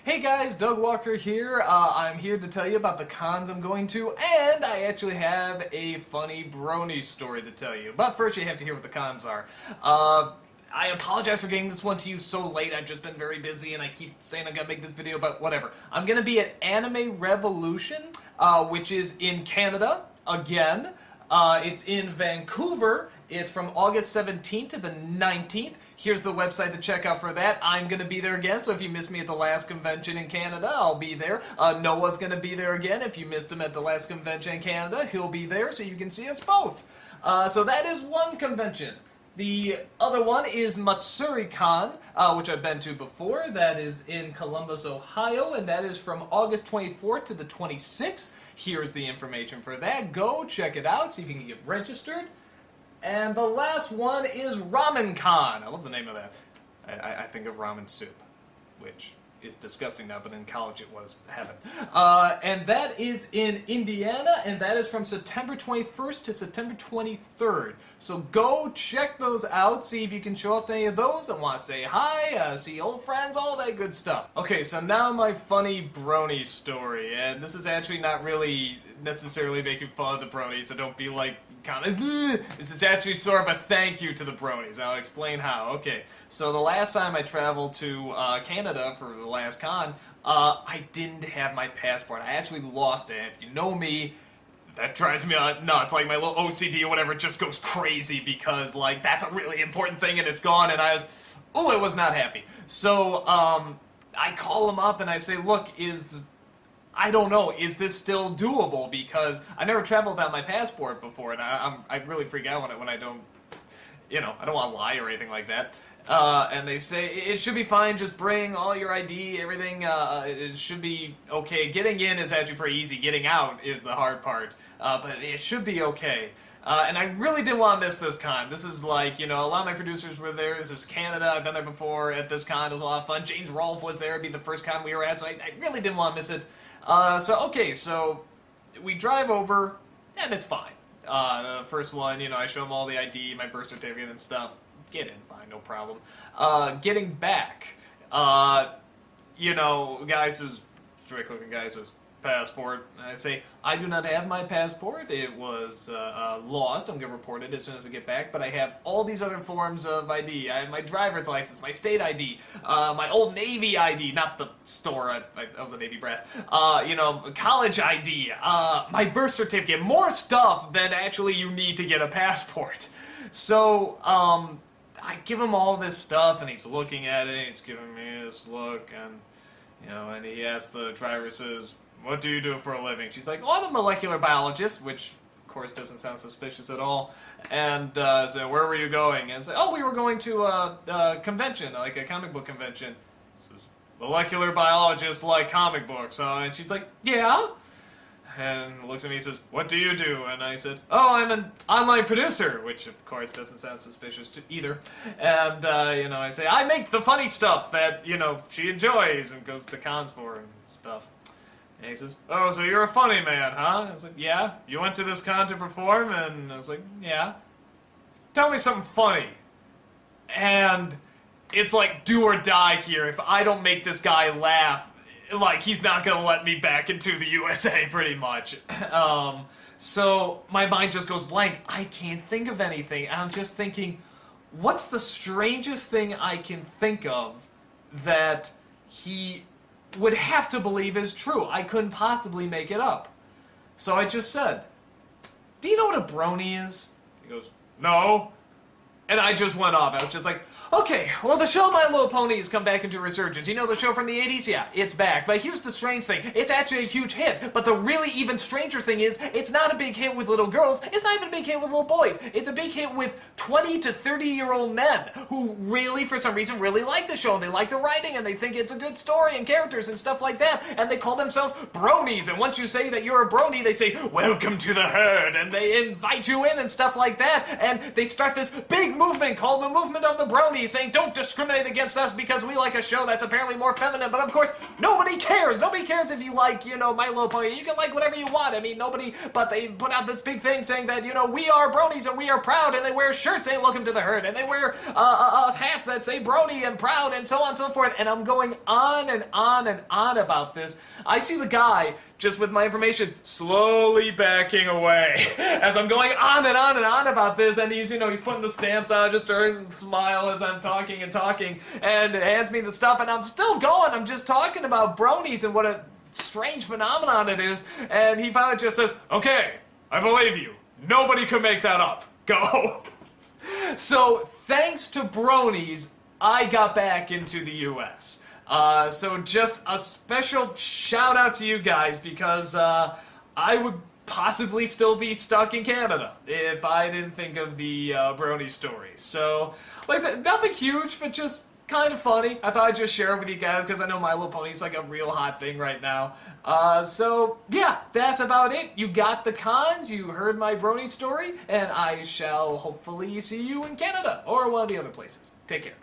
Hey guys, Doug Walker here. I'm here to tell you about the cons I'm going to, and I actually have a funny brony story to tell you. But first you have to hear what the cons are. I apologize for getting this one to you so late. I've just been very busy and I keep saying I'm going to make this video, but whatever. I'm going to be at Anime Revolution, which is in Canada, again. It's in Vancouver. It's from August 17th to the 19th. Here's the website to check out for that. I'm going to be there again, so if you missed me at the last convention in Canada, I'll be there. Noah's going to be there again. If you missed him at the last convention in Canada, he'll be there, so you can see us both. So that is one convention. The other one is MatsuriCon, which I've been to before. That is in Columbus, Ohio, and that is from August 24th to the 26th. Here's the information for that. Go check it out, see if you can get registered. And the last one is RamenCon. I love the name of that. I think of ramen soup, which is disgusting now, but in college it was heaven. And that is in Indiana, and that is from September 21st to September 23rd. So go check those out, see if you can show up to any of those and want to say hi, see old friends, all that good stuff. Okay, so now my funny brony story, and this is actually not really necessarily making fun of the bronies, so don't be like, this is actually sort of a thank you to the bronies. I'll explain how. Okay, so the last time I traveled to Canada for the last con, I didn't have my passport. I actually lost it. And if you know me, that drives me nuts. Like my little OCD or whatever just goes crazy because like that's a really important thing and it's gone. And I was not happy. So I call them up and I say, look, I don't know, is this still doable? Because I never traveled without my passport before, and I really freak out when I don't, I don't want to lie or anything like that. And they say, it should be fine, just bring all your ID, everything, it should be okay. Getting in is actually pretty easy, getting out is the hard part, but it should be okay. And I really didn't want to miss this con. This is like, a lot of my producers were there. This is Canada. I've been there before at this con. It was a lot of fun. James Rolfe was there. It'd be the first con we were at, so I really didn't want to miss it. So we drive over, and it's fine. The first one, I show them all the ID, my birth certificate and stuff. Get in, fine, no problem. Getting back, guy says, straight-looking guy says, passport. And I say, I do not have my passport. It was lost. I'm going to report it as soon as I get back. But I have all these other forms of ID. I have my driver's license, my state ID, my old Navy ID, not the store. I was a Navy brat. College ID, my birth certificate, more stuff than actually you need to get a passport. So I give him all this stuff, and he's looking at it. He's giving me this look, and and he asks the driver, says, what do you do for a living? She's like, I'm a molecular biologist, which, of course, doesn't sound suspicious at all. And so, where were you going? And I said, we were going to a convention, like a comic book convention. She says, molecular biologists like comic books, and she's like, yeah? And looks at me and says, what do you do? And I said, I'm an online producer, which, of course, doesn't sound suspicious to either. And, I say, I make the funny stuff that, she enjoys and goes to cons for and stuff. And he says, so you're a funny man, huh? And I was like, yeah. You went to this con to perform? And I was like, yeah. Tell me something funny. And it's like do or die here. If I don't make this guy laugh, like, he's not going to let me back into the USA, pretty much. So my mind just goes blank. I can't think of anything. I'm just thinking, what's the strangest thing I can think of that he would have to believe is true? I couldn't possibly make it up. So I just said, do you know what a brony is? He goes, no. And I just went off. I was just like, okay, well, the show My Little Pony has come back into resurgence. You know the show from the 80s? Yeah, it's back. But here's the strange thing. It's actually a huge hit. But the really even stranger thing is, it's not a big hit with little girls. It's not even a big hit with little boys. It's a big hit with 20 to 30-year-old men who really, for some reason, really like the show. And they like the writing, and they think it's a good story and characters and stuff like that. And they call themselves bronies. And once you say that you're a brony, they say, welcome to the herd. And they invite you in and stuff like that. And they start this big big movement called the Movement of the Bronies, saying don't discriminate against us because we like a show that's apparently more feminine. But of course, nobody cares. Nobody cares if you like, you know, My Little Pony. You can like whatever you want. I mean, nobody, but they put out this big thing saying that, you know, we are bronies and we are proud, and they wear shirts saying welcome to the herd, and they wear hats that say brony and proud and so on and so forth. And I'm going on and on and on about this. I see the guy, just with my information, slowly backing away as I'm going on and on and on about this, and he's, you know, he's putting the stamps on just during the smile as I'm talking and hands me the stuff, and I'm still going. I'm just talking about bronies and what a strange phenomenon it is, and he finally just says, okay, I believe you. Nobody could make that up. Go. So, thanks to bronies, I got back into the U.S. So just a special shout out to you guys, because I would possibly still be stuck in Canada if I didn't think of the brony story. So, like I said, nothing huge, but just kind of funny. I thought I'd just share it with you guys because I know My Little Pony is like a real hot thing right now. So, yeah, that's about it. You got the cons, you heard my brony story, and I shall hopefully see you in Canada or one of the other places. Take care.